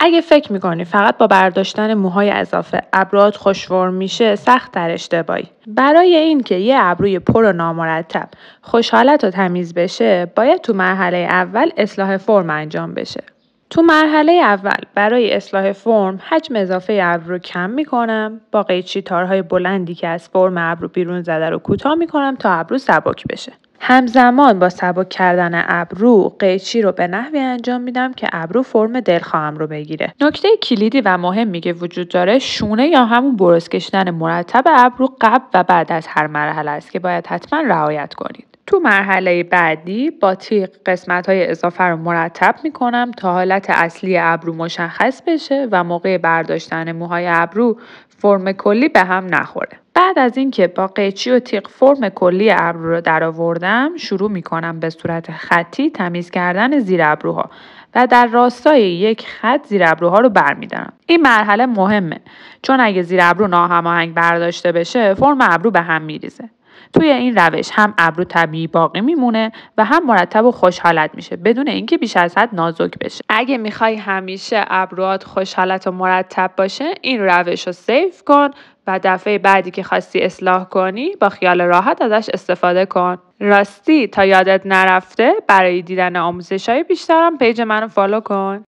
اگه فکر میکنی فقط با برداشتن موهای اضافه ابروات خوش فرم میشه، سخت در اشتباهی. برای اینکه یه ابروی پر و نامرتب خوشحالت و تمیز بشه، باید تو مرحله اول اصلاح فرم انجام بشه. تو مرحله اول برای اصلاح فرم حجم اضافه ابرو رو کم میکنم، با قیچی تارهای بلندی که از فرم ابرو بیرون زده رو کوتاه میکنم تا ابرو سبک بشه. همزمان با سبک کردن ابرو قیچی رو به نحوی انجام میدم که ابرو فرم دلخواهم رو بگیره. نکته کلیدی و مهمی که وجود داره شونه یا همون برس کشیدن مرتب ابرو قبل و بعد از هر مرحله است که باید حتما رعایت کنید. تو مرحله بعدی با تیغ قسمت‌های اضافه رو مرتب می‌کنم تا حالت اصلی ابرو مشخص بشه و موقع برداشتن موهای ابرو فرم کلی به هم نخوره. بعد از اینکه با قیچی و تیغ فرم کلی ابرو رو درآوردم، شروع می‌کنم به صورت خطی تمیز کردن زیر ابروها و در راستای یک خط زیر ابروها رو برمی‌دارم. این مرحله مهمه چون اگه زیر ابرو ناهماهنگ برداشته بشه، فرم ابرو به هم می‌ریزه. توی این روش هم ابرو طبیعی باقی میمونه و هم مرتب و خوش حالت میشه بدون اینکه بیش از حد نازک بشه. اگه میخوای همیشه ابروات خوش حالت و مرتب باشه، این روش رو سیو کن و دفعه بعدی که خواستی اصلاح کنی با خیال راحت ازش استفاده کن. راستی تا یادت نرفته، برای دیدن آموزش‌های بیشترم پیج منو فالو کن.